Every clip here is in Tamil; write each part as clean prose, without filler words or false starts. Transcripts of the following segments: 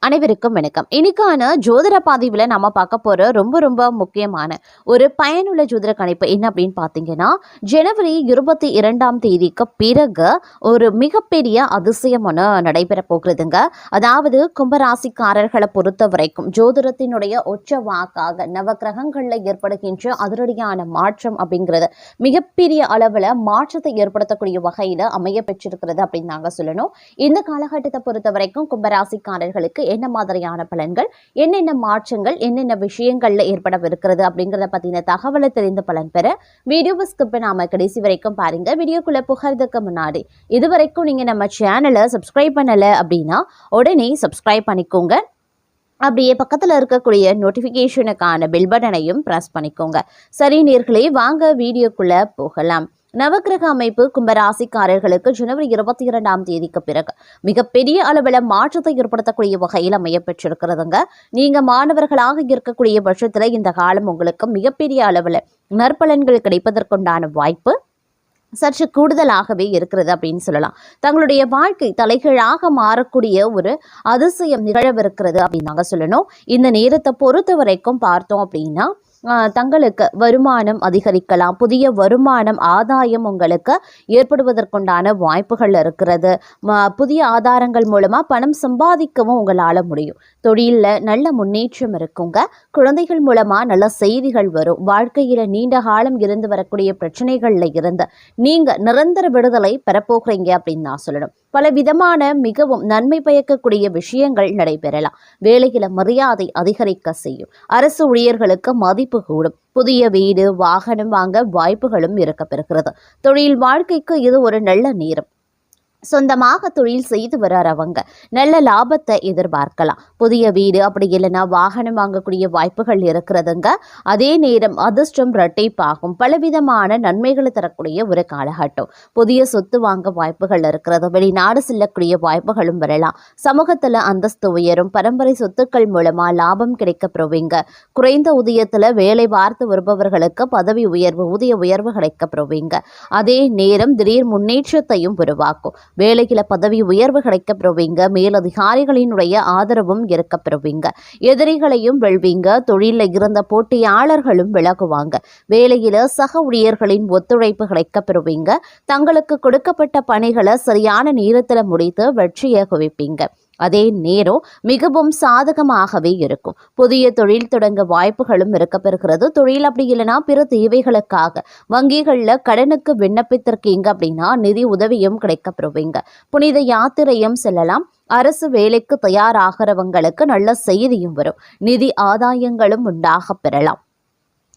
அனைவருக்கும் வணக்கம். இன்னைக்கான ஜோதிட பதிவில் நம்ம பார்க்க போற ரொம்ப ரொம்ப முக்கியமான ஒரு பயனுள்ள ஜோதிட கணிப்பு என்ன அப்படின்னு பார்த்தீங்கன்னா, ஜனவரி 22ஆம் தேதிக்கு பிறகு ஒரு மிகப்பெரிய அதிசயம் ஒன்று நடைபெற போகிறதுங்க. அதாவது கும்பராசிக்காரர்களை பொறுத்த வரைக்கும் ஜோதிடத்தினுடைய உச்ச வாக்காக நவகிரகங்களில் ஏற்படுகின்ற அதிரடியான மாற்றம் அப்படிங்கிறது மிகப்பெரிய அளவில் மாற்றத்தை ஏற்படுத்தக்கூடிய வகையில் அமைய பெற்றிருக்கிறது அப்படின்னு நாங்கள் சொல்லணும். இந்த காலகட்டத்தை பொறுத்த வரைக்கும் கும்பராசிக்காரர்களுக்கு என்ன மாதிரியான பலன்கள், என்னென்ன மாற்றங்கள், என்னென்ன விஷயங்கள்ல ஏற்படவிருக்கிறது அப்படிங்கறத பத்தின தகவலை தெரிந்து பலன் பெற வீடியோவை ஸ்கிப் பண்ணாம கடைசி வரைக்கும் பாருங்க. வீடியோக்குள்ள புகழ்றதுக்கு முன்னாடி இதுவரைக்கும் நீங்க நம்ம சேனலை சப்ஸ்கிரைப் பண்ணல அப்படின்னா உடனே சப்ஸ்கிரைப் பண்ணிக்கோங்க. அப்படியே பக்கத்தில் இருக்கக்கூடிய நோட்டிஃபிகேஷனுக்கான பெல் பட்டனையும் ப்ரெஸ் பண்ணிக்கோங்க. சரி நேர்களே, வாங்க வீடியோக்குள்ள போகலாம். நவக்கிரக அமைப்பு கும்பராசிக்காரர்களுக்கு ஜனவரி 22ஆம் தேதிக்கு பிறகு மிகப்பெரிய அளவில் மாற்றத்தை ஏற்படுத்தக்கூடிய வகையில் அமைய பெற்றிருக்கிறதுங்க. நீங்க மாணவர்களாக இருக்கக்கூடிய பட்சத்தில் இந்த காலம் உங்களுக்கு மிகப்பெரிய அளவில் நற்பலன்கள் கிடைப்பதற்குண்டான வாய்ப்பு சற்று கூடுதலாகவே இருக்கிறது அப்படின்னு சொல்லலாம். தங்களுடைய வாழ்க்கை தலைகீழாக மாறக்கூடிய ஒரு அதிசயம் நிகழவிருக்கிறது அப்படின்னு நாங்கள் சொல்லணும். இந்த நேரத்தை பொறுத்த வரைக்கும் பார்த்தோம் அப்படின்னா தங்களுக்கு வருமானம் அதிகரிக்கலாம், புதிய வருமானம் ஆதாயம் உங்களுக்கு ஏற்படுவதற்குண்டான வாய்ப்புகள் இருக்கிறது. புதிய ஆதாரங்கள் மூலமா பணம் சம்பாதிக்கவும் உங்களால் முடியும். தொழிலில் நல்ல முன்னேற்றம் இருக்குங்க. குழந்தைகள் மூலமா நல்ல செய்திகள் வரும். வாழ்க்கையில நீண்ட காலம் இருந்து வரக்கூடிய பிரச்சனைகள்ல இருந்து நீங்க நிரந்தர விடுதலை பெறப்போகிறீங்க அப்படின்னு நான் சொல்லணும். பல விதமான மிகவும் நன்மை பயக்கக்கூடிய விஷயங்கள் நடைபெறலாம். வேலையில மரியாதை அதிகரிக்க செய்யும். அரசு ஊழியர்களுக்கு மதிப்பு கூடும். புதிய வீடு வாகனம் வாங்க வாய்ப்புகளும் இருக்கப்பெறுகிறது. தொழில் வாழ்க்கைக்கு இது ஒரு நல்ல நேரம். சொந்தமாக தொழில் செய்து வர்றவங்க நல்ல லாபத்தை எதிர்பார்க்கலாம். புதிய வீடு அப்படி இல்லைன்னா வாகனம் வாங்கக்கூடிய வாய்ப்புகள் இருக்கிறதுங்க. அதே நேரம் அதிர்ஷ்டம் இரட்டிப்பாகும். பலவிதமான நன்மைகளை தரக்கூடிய ஒரு காலகட்டம். புதிய சொத்து வாங்க வாய்ப்புகள் இருக்கிறது. வெளிநாடு செல்லக்கூடிய வாய்ப்புகளும் வரலாம். சமூகத்துல அந்தஸ்து உயரும். பரம்பரை சொத்துக்கள் மூலமா லாபம் கிடைக்க பெறுவீங்க. குறைந்த ஊதியத்துல வேலை பார்த்து வருபவர்களுக்கு பதவி உயர்வு, ஊதிய உயர்வு கிடைக்க பெறுவீங்க. அதே நேரம் திடீர் முன்னேற்றத்தையும் உருவாக்கும். வேலையில பதவி உயர்வு கிடைக்க பெறுவீங்க. மேலதிகாரிகளினுடைய ஆதரவும் இருக்க பெறுவீங்க. எதிரிகளையும் வெல்வீங்க. தொழிலில் இருந்த போட்டியாளர்களும் விலகுவாங்க. வேலையில சக ஊழியர்களின் ஒத்துழைப்பு கிடைக்க பெறுவீங்க. தங்களுக்கு கொடுக்கப்பட்ட பணிகளை சரியான நேரத்தில் முடித்து வெற்றியை குவிப்பீங்க. அதே நேரம் மிகவும் சாதகமாகவே இருக்கும். புதிய தொழில் தொடங்க வாய்ப்புகளும் இருக்கப்பெறுகிறது. தொழில் அப்படி இல்லைன்னா பிற தேவைகளுக்காக வங்கிகளில் கடனுக்கு விண்ணப்பித்திருக்கீங்க அப்படின்னா நிதி உதவியும் கிடைக்கப்பெறுவீங்க. புனித யாத்திரையும் செல்லலாம். அரசு வேலைக்கு தயாராகிறவங்களுக்கு நல்ல செய்தியும் வரும். நிதி ஆதாயங்களும் உண்டாக பெறலாம்.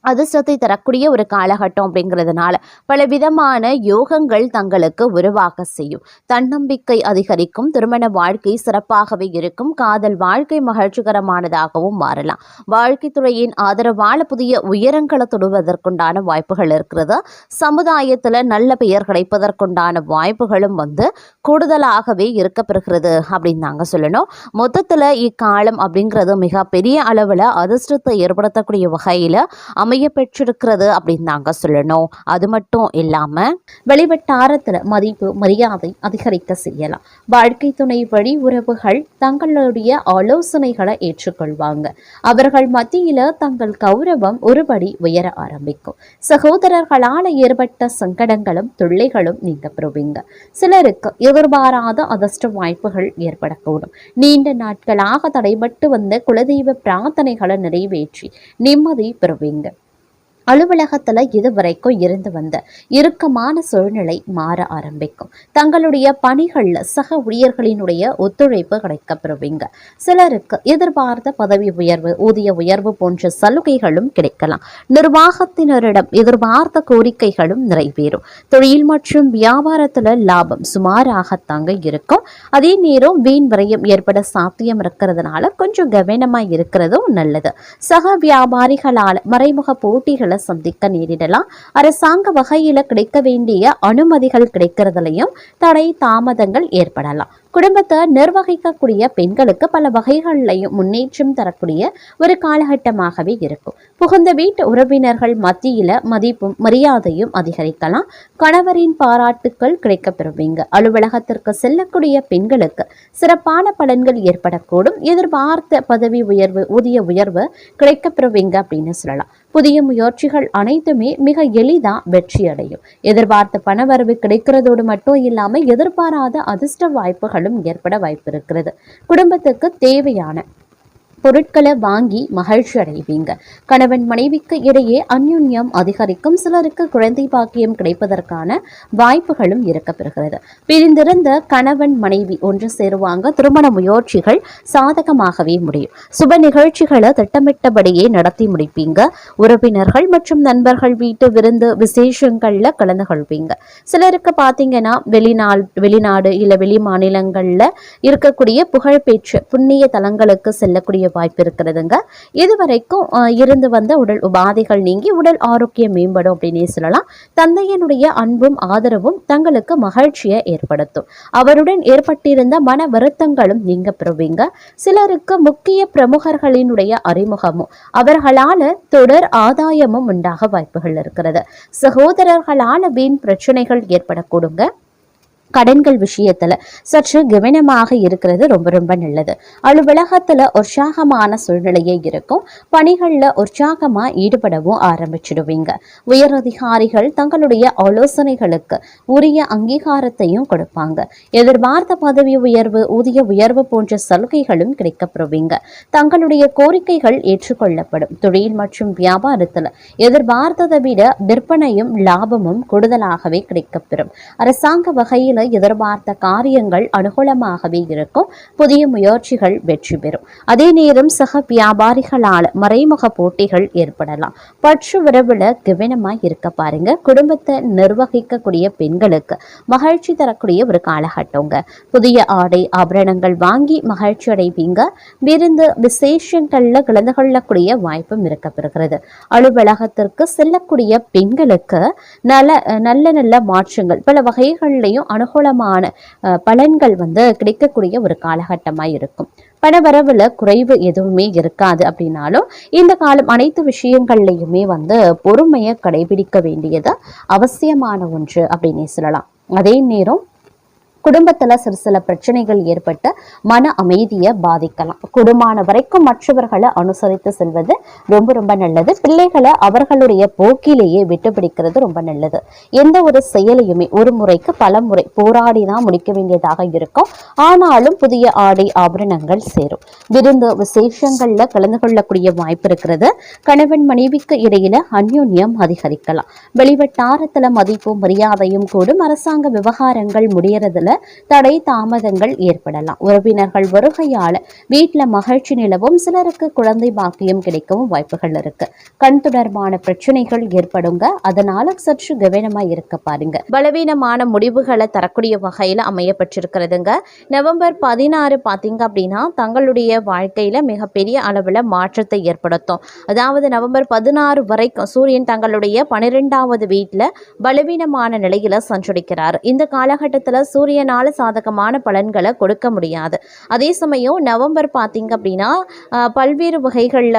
அதிர்ஷ்டத்தை தரக்கூடிய ஒரு காலகட்டம் அப்படிங்கிறதுனால பல விதமான யோகங்கள் தங்களுக்கு உருவாக செய்யும். தன்னம்பிக்கை அதிகரிக்கும். திருமண வாழ்க்கை சிறப்பாகவே இருக்கும். காதல் வாழ்க்கை மகிழ்ச்சிகரமானதாகவும் மாறலாம். வாழ்க்கை துறையின் ஆதரவால புதிய உயரங்களை தொடுவதற்குண்டான வாய்ப்புகள் இருக்கிறது. சமுதாயத்துல நல்ல பெயர் கிடைப்பதற்குண்டான வாய்ப்புகளும் கூடுதலாகவே இருக்கப்பெறுகிறது அப்படின்னு நாங்க சொல்லணும். மொத்தத்துல இக்காலம் அப்படிங்கிறது மிக பெரிய அளவுல அதிர்ஷ்டத்தை ஏற்படுத்தக்கூடிய வகையில அமைய பெற்றிருக்கிறது அப்படின்னு நாங்க சொல்லணும். அது மட்டும் இல்லாம வெளிவட்டாரத்துல மதிப்பு மரியாதை அதிகரிக்க செய்யலாம். வாழ்க்கை துணை வழி உறவுகள் தங்களுடைய ஆலோசனைகளை ஏற்றுக்கொள்வாங்க. அவர்கள் மத்தியில தங்கள் கௌரவம் ஒருபடி உயர ஆரம்பிக்கும். சகோதரர்களால ஏற்பட்ட சங்கடங்களும் தொல்லைகளும் நீங்க பெறுவீங்க. சிலருக்கு எதிர்பாராத அதிர்ஷ்ட வாய்ப்புகள் ஏற்படக்கூடும். நீண்ட நாட்களாக தடைபட்டு வந்த குலதெய்வ பிரார்த்தனைகளை நிறைவேற்றி நிம்மதி பெறுவீங்க. அலுவலகத்துல இதுவரைக்கும் இருந்து வந்த இறுக்கமான சூழ்நிலை மாற ஆரம்பிக்கும். தங்களுடைய பணிகள்ல சக ஊழியர்களினுடைய ஒத்துழைப்பு கிடைக்கப்பெறுவீங்க. சிலருக்கு எதிர்பார்த்த பதவி உயர்வு, ஊதிய உயர்வு போன்ற சலுகைகளும் கிடைக்கலாம். நிர்வாகத்தினரிடம் எதிர்பார்த்த கோரிக்கைகளும் நிறைவேறும். தொழில் மற்றும் வியாபாரத்துல லாபம் சுமாராகத்தாங்க இருக்கும். அதே நேரம் வீண் விரயம் ஏற்பட சாத்தியம் இருக்கிறதுனால கொஞ்சம் கவனமா இருக்கிறதும் நல்லது. சக வியாபாரிகளால் மறைமுக போட்டிகளை சவால்களை சந்திக்க நேரிடலாம். அரசாங்க வகையில கிடைக்க வேண்டிய அனுமதிகள் கிடைக்கிறதுலையும் தடை தாமதங்கள் ஏற்படலாம். குடும்பத்தை நிர்வகிக்கக்கூடிய பெண்களுக்கு பல வகைகள்லையும் முன்னேற்றம் தரக்கூடிய ஒரு காலகட்டமாகவே இருக்கும். புகுந்த வீட்டு உறவினர்கள் மத்தியில மதிப்பும் மரியாதையும் அதிகரிக்கலாம். கணவரின் பாராட்டுக்கள் கிடைக்கப்பெறுவீங்க. அலுவலகத்திற்கு செல்லக்கூடிய பெண்களுக்கு சிறப்பான பலன்கள் ஏற்படக்கூடும். எதிர்பார்த்த பதவி உயர்வு, ஊதிய உயர்வு கிடைக்கப்பெறுவீங்க அப்படின்னு சொல்லலாம். புதிய முயற்சிகள் அனைத்துமே மிக எளிதா வெற்றி அடையும். எதிர்பார்த்த பணவரவு கிடைக்கிறதோடு மட்டும் இல்லாம எதிர்பாராத அதிர்ஷ்ட வாய்ப்புகளும் ஏற்பட வாய்ப்பு இருக்கிறது. குடும்பத்துக்கு தேவையான பொருட்களை வாங்கி மகிழ்ச்சி அடைவீங்க. கணவன் மனைவிக்கு இடையே அந்யுன்யம் அதிகரிக்கும். சிலருக்கு குழந்தை பாக்கியம் கிடைப்பதற்கான வாய்ப்புகளும் இருக்கப்பெறுகிறது. பிரிந்திருந்த கணவன் மனைவி ஒன்று சேருவாங்க. திருமண முயற்சிகள் சாதகமாகவே முடியும். சுப நிகழ்ச்சிகளை திட்டமிட்டபடியே நடத்தி முடிப்பீங்க. உறவினர்கள் மற்றும் நண்பர்கள் வீட்டு விருந்து விசேஷங்கள்ல கலந்து கொள்வீங்க. சிலருக்கு பாத்தீங்கன்னா வெளிநாடு இல்ல வெளி மாநிலங்கள்ல இருக்கக்கூடிய புகழ்பெற்ற புண்ணிய தலங்களுக்கு செல்லக்கூடிய வாய்ப்பு இருக்கிறதுங்க. இதுவரைக்கும் இருந்து வந்த உடல் உபாதைகள் நீங்கி உடல் ஆரோக்கியம் மேம்படும் அப்படின்னு சொல்லலாம். தந்தையனுடைய அன்பும் ஆதரவும் தங்களுக்கு மகிழ்ச்சியை ஏற்படுத்தும். அவருடன் ஏற்பட்டிருந்த மன வருத்தங்களும் நீங்க பெறுவீங்க. சிலருக்கு முக்கிய பிரமுகர்களினுடைய அறிமுகமும் அவர்களால தொடர் ஆதாயமும் உண்டாக வாய்ப்புகள் இருக்கிறது. சகோதரர்களால வீண் பிரச்சனைகள் ஏற்படக்கூடுங்க. கடன்கள் விஷயத்துல சற்று கவனமாக இருக்கிறது ரொம்ப ரொம்ப நல்லது. அலுவலகத்துல உற்சாகமான சூழ்நிலையே இருக்கும். பணிகள்ல உற்சாகமா ஈடுபடவும் ஆரம்பிச்சிடுவீங்க. உயரதிகாரிகள் தங்களுடைய ஆலோசனைகளுக்கு உரிய அங்கீகாரத்தையும் கொடுப்பாங்க. எதிர்பார்த்த பதவி உயர்வு, ஊதிய உயர்வு போன்ற சலுகைகளும் கிடைக்கப்பெறுவீங்க. தங்களுடைய கோரிக்கைகள் ஏற்றுக்கொள்ளப்படும். தொழில் மற்றும் வியாபாரத்துல எதிர்பார்த்ததை விட விற்பனையும் லாபமும் கூடுதலாகவே கிடைக்கப்பெறும். அரசாங்க வகையில் எதிர்பார்த்த காரியங்கள் அனுகூலமாகவே இருக்கும். புதிய முயற்சிகள் வெற்றி பெறும். அதே நேரம் சக வியாபாரிகளால் மறைமுக போட்டிகள் ஏற்படலாம். பற்று உறவுல கவனமாய் இருக்க பாருங்க. குடும்பத்தை நிர்வகிக்கக்கூடிய பெண்களுக்கு மகிழ்ச்சி தரக்கூடிய ஒரு காலகட்டங்க. புதிய ஆடை ஆபரணங்கள் வாங்கி மகிழ்ச்சி அடைவீங்க. விருந்து விசேஷங்கள்ல கலந்து கொள்ளக்கூடிய வாய்ப்பும் இருக்கப்பெறுகிறது. அலுவலகத்திற்கு செல்லக்கூடிய பெண்களுக்கு நல்ல நல்ல மாற்றங்கள் பல வகைகள்லையும் அனுகூலமான பலன்கள் கிடைக்கக்கூடிய ஒரு காலகட்டமாக இருக்கும். பணவரவுல குறைவு எதுவுமே இருக்காது. அப்படின்னாலும் இந்த காலம் அனைத்து விஷயங்கள்லையுமே பொறுமையை கடைபிடிக்க வேண்டியது அவசியமான ஒன்று அப்படின்னு சொல்லலாம். அதே நேரம் குடும்பத்துல சில பிரச்சனைகள் ஏற்பட்டு மன அமைதியை பாதிக்கலாம். குடும்பமான வரைக்கும் மற்றவர்களை அனுசரித்து செல்வது ரொம்ப ரொம்ப நல்லது. பிள்ளைகளை அவர்களுடைய போக்கிலேயே விட்டு பிடிக்கிறது ரொம்ப நல்லது. எந்த ஒரு செயலையுமே ஒரு முறைக்கு பல முறை போராடி தான் முடிக்க வேண்டியதாக இருக்கும். ஆனாலும் புதிய ஆடை ஆபரணங்கள் சேரும். விருந்து விசேஷங்கள்ல கலந்து கொள்ளக்கூடிய வாய்ப்பு இருக்கிறது. கணவன் மனைவிக்கு இடையில அந்யோன்யம் அதிகரிக்கலாம். வெளிவட்டாரத்துல மதிப்பும் மரியாதையும் கூடும். அரசாங்க விவகாரங்கள் முடியறதுல தடை தாமதங்கள் ஏற்படலாம். உறவினர்கள் வருகையால வீட்டுல மகிழ்ச்சி நிலவும். சிலருக்கு குழந்தை பாக்கியம் கிடைக்கவும் வாய்ப்புகள் இருக்கு. கண் தொடர்பான பிரச்சனைகள் ஏற்படுங்க. அதனால சற்று கவனமா இருக்க பாருங்க. பலவீனமான முடிவுகளை தரக்கூடிய வகையில அமையப்பட்டிருக்கிறதுங்க. நவம்பர் 16 பாத்தீங்க அப்படின்னா தங்களுடைய வாழ்க்கையில மிகப்பெரிய அளவுல மாற்றத்தை ஏற்படுத்தும். அதாவது நவம்பர் 16 வரைக்கும் சூரியன் தங்களுடைய 12வது வீட்டுல பலவீனமான நிலையில சஞ்சரிக்கிறார். இந்த காலகட்டத்துல சூரியனால சாதகமான பலன்களை கொடுக்க முடியாது. அதே சமயம் நவம்பர் பார்த்தீங்க அப்படின்னா பல்வேறு வகைகளில்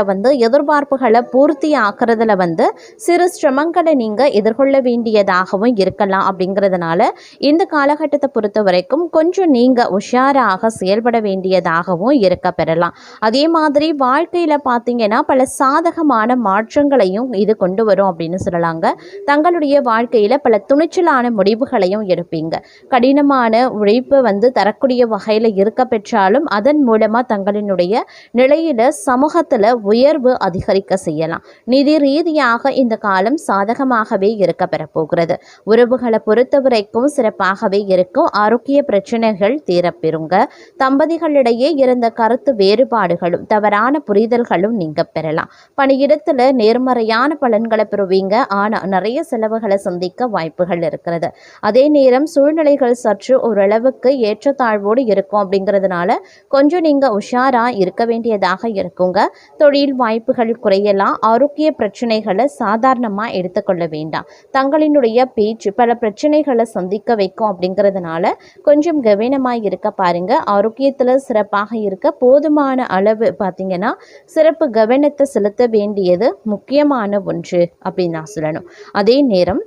எதிர்பார்ப்புகளை பூர்த்தி ஆக்குறதுல சிறு சிரமங்களை நீங்க எதிர்கொள்ள வேண்டியதாகவும் இருக்கலாம். அப்படிங்கிறதுனால இந்த காலகட்டத்தை பொறுத்த வரைக்கும் கொஞ்சம் நீங்க உஷாராக செயல்பட வேண்டியதாகவும் இருக்க பெறலாம். அதே மாதிரி வாழ்க்கையில பார்த்தீங்கன்னா பல சாதகமான மாற்றங்களையும் இது கொண்டு வரும் அப்படின்னு சொல்லலாங்க. தங்களுடைய வாழ்க்கையில பல துணிச்சலான முடிவுகளையும் எடுப்பீங்க. கடினமான உழைப்பு தரக்கூடிய வகையில இருக்க பெற்றாலும் அதன் மூலமா தங்களினுடைய நிலையில சமூகத்துல உயர்வு அதிகரிக்க செய்யலாம். நிதி ரீதியாக இந்த காலம் சாதகமாகவே இருக்க பெறப்போகிறது. உறவுகளை பொறுத்த வரைக்கும் சிறப்பாகவே இருக்கும். ஆரோக்கிய பிரச்சனைகள் தீரப்பெறுங்க. தம்பதிகளிடையே இருந்த கருத்து வேறுபாடுகளும் தவறான புரிதல்களும் நீங்க பெறலாம். பணியிடத்துல நேர்மறையான பலன்களை பெறுவீங்க. ஆனா நிறைய செலவுகளை சந்திக்க வாய்ப்புகள் இருக்கிறது. அதே நேரம் சூழ்நிலைகள் சற்று ஓரளவுக்கு ஏற்றத்தாழ்வோடு இருக்கும். அப்படிங்கிறதுனால கொஞ்சம் நீங்கள் உஷாராக இருக்க வேண்டியதாக இருக்குங்க. தொழில் வாய்ப்புகள் குறையலாம். ஆரோக்கிய பிரச்சனைகளை சாதாரணமாக எடுத்துக்கொள்ள வேண்டாம். தங்களினுடைய பேச்சு பல பிரச்சனைகளை சந்திக்க வைக்கும். அப்படிங்கிறதுனால கொஞ்சம் கவனமாக இருக்க பாருங்க. ஆரோக்கியத்தில் சிறப்பாக இருக்க போதுமான அளவு பார்த்தீங்கன்னா சிறப்பு கவனத்தை செலுத்த வேண்டியது முக்கியமான ஒன்று அப்படின்னு நான் சொல்லணும். அதே நேரம்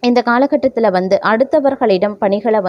இந்த காலகட்டத்தில் அடுத்தவர்களிடம் பணிகளை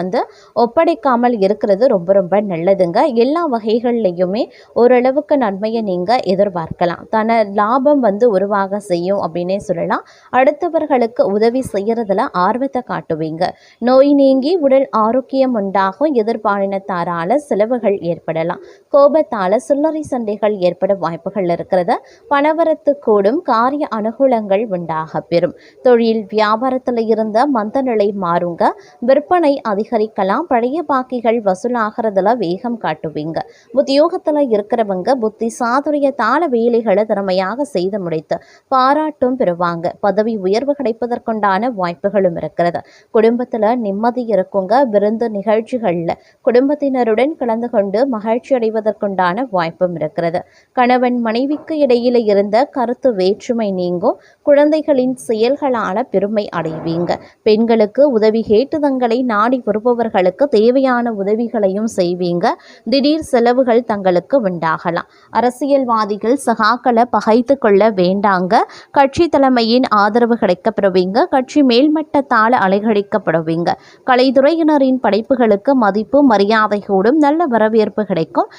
ஒப்படைக்காமல் இருக்கிறது ரொம்ப ரொம்ப நல்லதுங்க. எல்லா வகைகள்லையுமே ஓரளவுக்கு நன்மையை நீங்கள் எதிர்பார்க்கலாம். லாபம் உருவாக செய்யும் அப்படின்னே சொல்லலாம். அடுத்தவர்களுக்கு உதவி செய்யறதுல ஆர்வத்தை காட்டுவீங்க. நோய் நீங்கி உடல் ஆரோக்கியம் உண்டாகும். எதிர்பாலினத்தாரால செலவுகள் ஏற்படலாம். கோபத்தால் சில்லறை சண்டைகள் ஏற்பட வாய்ப்புகள் இருக்கிறத. பணவரத்து கூடும். காரிய அனுகூலங்கள் உண்டாக பெறும். தொழில் வியாபாரத்தில் இருந்த மந்த நிலை மாறுங்க. விற்பனை அதிகரிக்கலாம். பழைய பாக்கிகள் வசூலாகிறதுல வேகம் காட்டுவீங்க. உத்தியோகத்துல இருக்கிறவங்க புத்தி சாதுரியத்தால வேலைகளை திறமையாக செய்து முடித்து பாராட்டும் பெறுவாங்க. பதவி உயர்வு கிடைப்பதற்குண்டான வாய்ப்புகளும் இருக்கிறது. குடும்பத்துல நிம்மதி இருக்குங்க. விருந்து நிகழ்ச்சிகள்ல குடும்பத்தினருடன் கலந்து கொண்டு மகிழ்ச்சி அடைவதற்குண்டான வாய்ப்பும் இருக்கிறது. கணவன் மனைவிக்கு இடையில இருந்த கருத்து வேற்றுமை நீங்கும். குழந்தைகளின் செயல்களால பெருமை அடைவீங்க. பெண்களுக்கு உதவி கேட்டு தங்களை நாடி வருபவர்களுக்கு தேவையான உதவிகளையும் செய்வீங்க. திடீர் செலவுகள் தங்களுக்கு உண்டாகலாம். அரசியல்வாதிகள் சகாக்களை பகைத்து கொள்ள வேண்டாங்க. கட்சி தலைமையின் ஆதரவு கிடைக்கப்படுவீங்க. கட்சி மேல்மட்டத்தால் அலைகழிக்கப்படுவீங்க. கலைத்துறையினரின் படைப்புகளுக்கு மதிப்பு மரியாதை கூடும். நல்ல வரவேற்பு கிடைக்கும்.